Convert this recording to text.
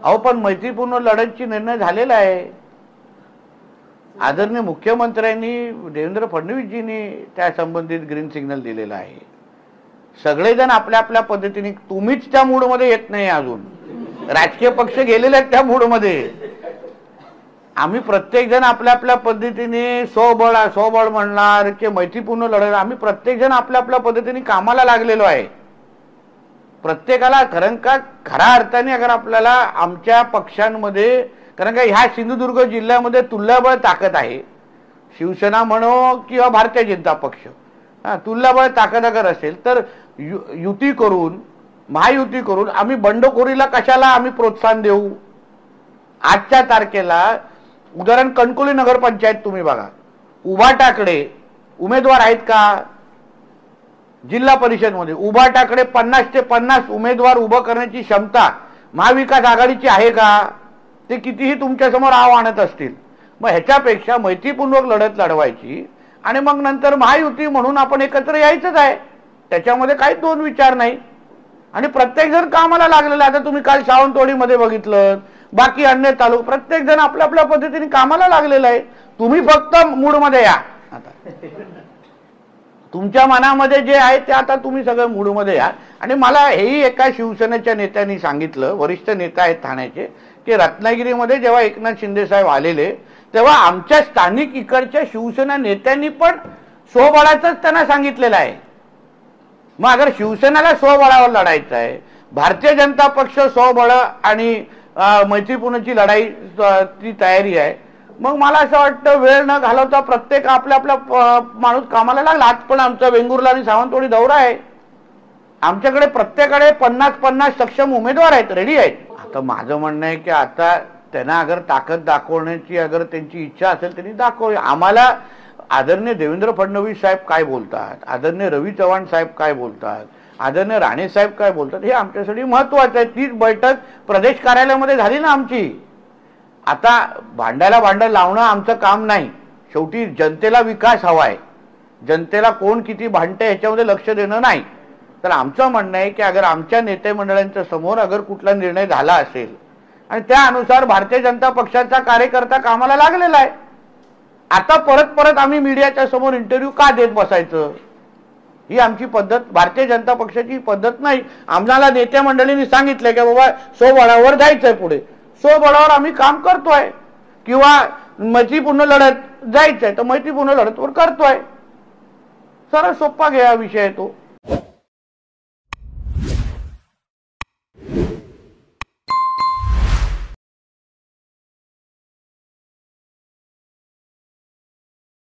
अहो पण मैत्रीपूर्ण लढतची निर्णय झालेला आहे. आदरणीय मुख्यमंत्र्यांनी देवेंद्र फडणवीसजींनी त्या संबंधित ग्रीन सिग्नल दिलेला आहे. सगळेजण आपल्या आपल्या पद्धतीने, तुम्हीच त्या मूडमध्ये येत नाही अजून, राजकीय पक्ष गेलेले आहेत त्या मूडमध्ये. आम्ही प्रत्येक जण आपल्या आपल्या पद्धतीने स्वबळ म्हणणार की मैत्रीपूर्ण लढत, आम्ही प्रत्येक जण आपल्या आपल्या पद्धतीने कामाला लागलेलो आहे. प्रत्येकाला खऱ्या अर्थाने अगर आपल्याला आमच्या पक्षांमध्ये, कारण का ह्या सिंधुदुर्ग जिल्ह्यामध्ये तुल्यबळ ताकद आहे. शिवसेना म्हणो किंवा भारतीय जनता पक्ष, तुल्यबळ ताकद अगर असेल तर युती करून, महायुती करून आम्ही बंडखोरीला कशाला आम्ही प्रोत्साहन देऊ. आजच्या तारखेला उदाहरण कणकवली नगरपंचायत तुम्ही बघा, उभाटाकडे उमेदवार आहेत का? जिल्हा परिषदमध्ये उभाटाकडे 50 ते 50 उमेदवार उभं करण्याची क्षमता महाविकास आघाडीची आहे का? ते कितीही तुमच्या समोर आणत असतील. मग ह्याच्यापेक्षा मैत्रीपूर्वक लढत लढवायची आणि मग नंतर महायुती म्हणून आपण एकत्र यायचंच आहे. त्याच्यामध्ये काही दोन विचार नाही. आणि प्रत्येक जण कामाला लागलेला. आता तुम्ही काल सावंतवाडीमध्ये बघितलं, बाकी अन्य तालुका, प्रत्येक जण आपल्या आपल्या पद्धतीने कामाला लागलेला आहे. तुम्ही फक्त मूडमध्ये या. आता तुमच्या मनामध्ये जे आहे ते आता तुम्ही सगळं मूडमध्ये या. आणि मला हेही एका शिवसेनेच्या नेत्यांनी सांगितलं, वरिष्ठ नेता आहेत ठाण्याचे, की रत्नागिरीमध्ये जेव्हा एकनाथ शिंदे साहेब आलेले तेव्हा आमच्या स्थानिक इकडच्या शिवसेना नेत्यांनी पण स्वबळाचंच त्यांना सांगितलेलं आहे. मग अगर शिवसेनेला स्वबळावर लढायचं आहे, भारतीय जनता पक्ष स्वबळ आणि मैत्रीपूर्णची लढाई ती तयारी आहे, मग मला असं वाटतं वेळ न घालवता प्रत्येक आपल्या आपल्या माणूस कामाला लागला. आज पण आमचा वेंगुर्ला आणि सावंतवाडी दौरा आहे. आमच्याकडे प्रत्येकाकडे 50-50 सक्षम उमेदवार आहेत, रेडी आहेत. आता माझं म्हणणं आहे की आता त्यांना अगर ताकद दाखवण्याची अगर त्यांची इच्छा असेल त्यांनी दाखवली. आम्हाला आदरणीय देवेंद्र फडणवीस साहेब काय बोलतात, आदरणीय रवी चव्हाण साहेब काय बोलतात, आदरणीय राणे साहेब काय बोलतात, हे आमच्यासाठी महत्वाचं आहे. तीच बैठक प्रदेश कार्यालयामध्ये झाली ना आमची. आता भांड्याला भांडं लावणं आमचं काम नाही. शेवटी जनतेला विकास हवा आहे. जनतेला कोण किती भांडते ह्याच्यामध्ये लक्ष देणं नाही. तर आमचं म्हणणं आहे की अगर आमच्या नेते मंडळांच्या समोर अगर कुठला निर्णय झाला असेल आणि त्यानुसार भारतीय जनता पक्षाचा कार्यकर्ता कामाला लागलेला आहे, आता परत आम्ही मीडियाच्या समोर इंटरव्ह्यू का देत बसायचं? ही आमची पद्धत, भारतीय जनता पक्षाची पद्धत नाही. आम्हाला नेते मंडळींनी सांगितलंय की बाबा स्वबळावर जायचंय, पुढे स्वबळावर आम्ही काम करतोय. किंवा मैत्रीपूर्ण लढत जायचंय तर मैत्रीपूर्ण लढतवर करतोय. सरळ सोपा घ्या विषय तो.